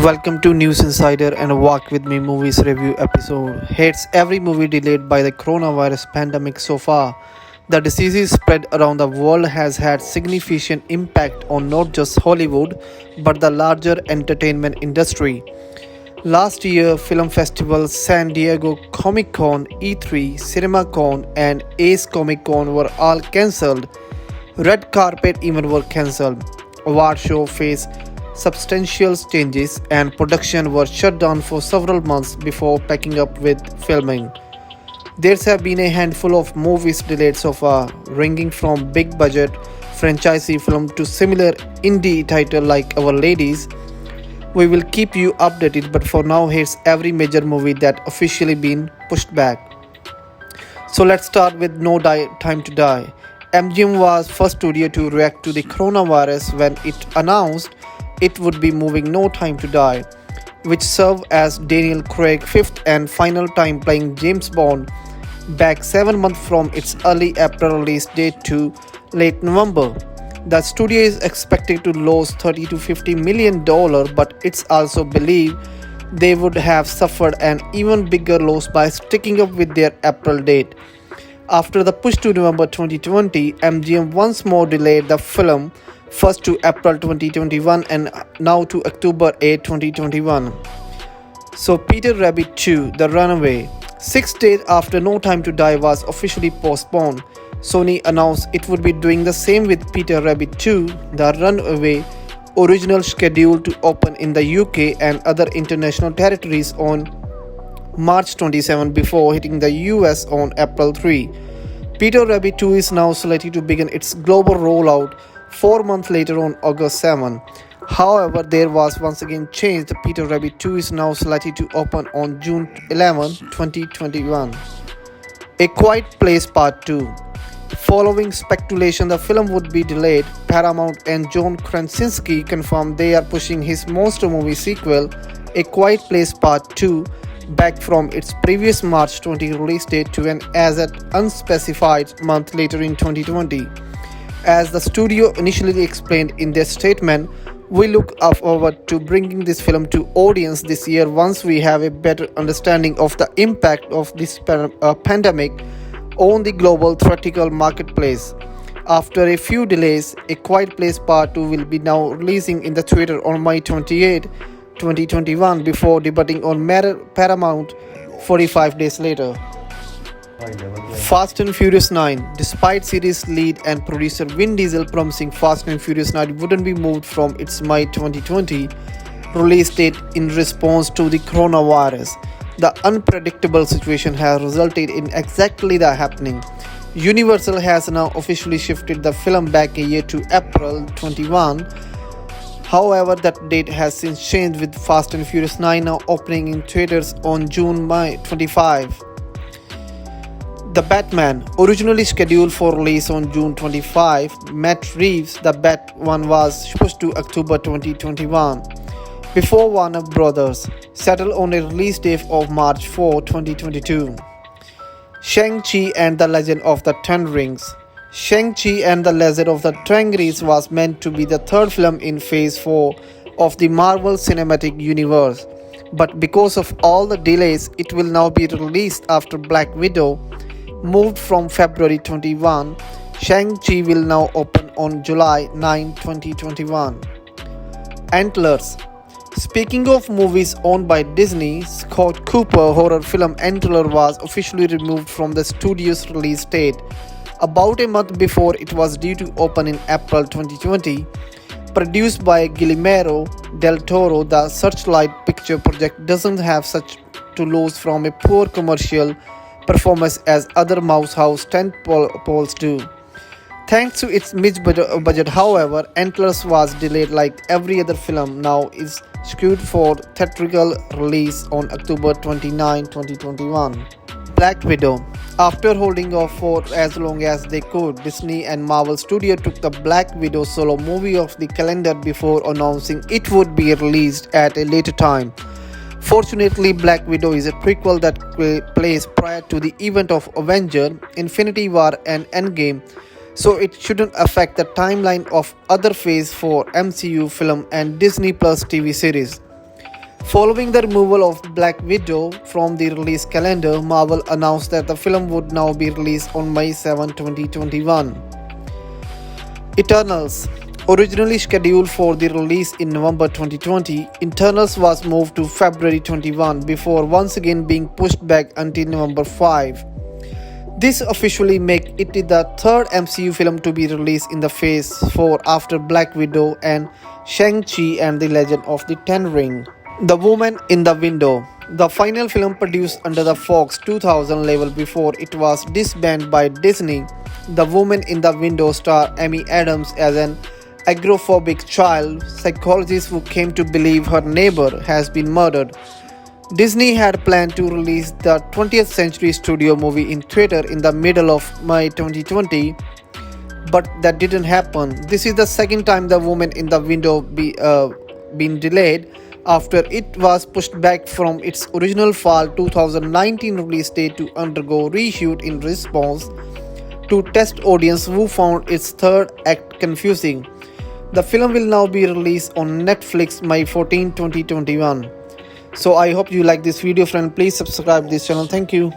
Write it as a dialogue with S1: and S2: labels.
S1: Welcome to News Insider and a Walk with Me movies review episode. Hates every movie delayed by the coronavirus pandemic so far. The disease spread around the world has had significant impact on not just Hollywood but the larger entertainment industry. Last year, film festivals San Diego Comic Con, E3, CinemaCon, and Ace Comic Con were all cancelled. Red carpet events were cancelled. Award show faced substantial changes and production was shut down for several months before picking up with filming. There have been a handful of movies delayed so far, ranging from big budget franchise film to similar indie title like Our Ladies. We will keep you updated, but for now here's every major movie that officially been pushed back. So let's start with Time to Die. MGM was first studio to react to the coronavirus when it announced it would be moving No Time to Die, which served as Daniel Craig's fifth and final time playing James Bond, back 7 months from its early April release date to late November. The studio is expected to lose $30 to $50 million, but it's also believed they would have suffered an even bigger loss by sticking up with their April date. After the push to November 2020, MGM once more delayed the film, first to April 2021 and now to October 8, 2021. So Peter Rabbit 2, The Runaway. 6 days after No Time to Die was officially postponed, Sony announced it would be doing the same with Peter Rabbit 2, The Runaway, original scheduled to open in the UK and other international territories on March 27 before hitting the US on April 3. Peter Rabbit 2 is now slated to begin its global rollout 4 months later on August 7. However, there was once again change. The Peter Rabbit 2 is now slated to open on June 11, 2021. A Quiet Place Part 2. Following speculation the film would be delayed, Paramount and John Krasinski confirmed they are pushing his monster movie sequel, A Quiet Place Part 2, back from its previous March 20 release date to an as yet unspecified month later in 2020. As the studio initially explained in their statement, we look forward to bringing this film to audience this year once we have a better understanding of the impact of this pandemic on the global theatrical marketplace. After a few delays, A Quiet Place Part 2 will be now releasing in the theater on May 28, 2021 before debuting on Paramount 45 days later. Fast and Furious 9. Despite series lead and producer Vin Diesel promising Fast and Furious 9 wouldn't be moved from its May 2020 release date in response to the coronavirus, the unpredictable situation has resulted in exactly that happening. Universal has now officially shifted the film back a year to April 21. However, that date has since changed, with Fast and Furious 9 now opening in theaters on June 25. The Batman, originally scheduled for release on June 25, Matt Reeves' The Bat-1 was pushed to October 2021 before Warner Brothers settled on a release date of March 4, 2022. Shang-Chi and the Legend of the Ten Rings. Shang-Chi and the Legend of the Ten Rings was meant to be the third film in Phase 4 of the Marvel Cinematic Universe, but because of all the delays, it will now be released after Black Widow moved from February 21. Shang-Chi will now open on July 9, 2021. Antlers. Speaking of movies owned by Disney, Scott Cooper horror film Antler was officially removed from the studio's release date about a month before it was due to open in April 2020. Produced by Guillermo del Toro, the Searchlight Picture project doesn't have such to lose from a poor commercial performance as other Mouse House tentpoles do. Thanks to its mid-budget, however, Antlers was delayed like every other film now is scheduled for theatrical release on October 29, 2021. Black Widow. After holding off for as long as they could, Disney and Marvel Studios took the Black Widow solo movie off the calendar before announcing it would be released at a later time. Fortunately, Black Widow is a prequel that plays prior to the event of Avengers, Infinity War and Endgame, so it shouldn't affect the timeline of other Phase 4 MCU film and Disney Plus TV series. Following the removal of Black Widow from the release calendar, Marvel announced that the film would now be released on May 7, 2021. Eternals. Originally scheduled for the release in November 2020, Eternals was moved to February 21 before once again being pushed back until November 5. This officially makes it the third MCU film to be released in the Phase 4 after Black Widow and Shang-Chi and the Legend of the Ten Ring. The Woman in the Window. The final film produced under the Fox 2000 label before it was disbanded by Disney. The Woman in the Window star Amy Adams as an agoraphobic child psychologist who came to believe her neighbor has been murdered. Disney had planned to release the 20th Century Studio movie in theater in the middle of May 2020, but that didn't happen. This is the second time The Woman in the Window been delayed after it was pushed back from its original fall 2019 release date to undergo reshoot in response to test audience who found its third act confusing. The film will now be released on Netflix May 14, 2021. So I hope you like this video, friend. Please subscribe this channel. Thank you.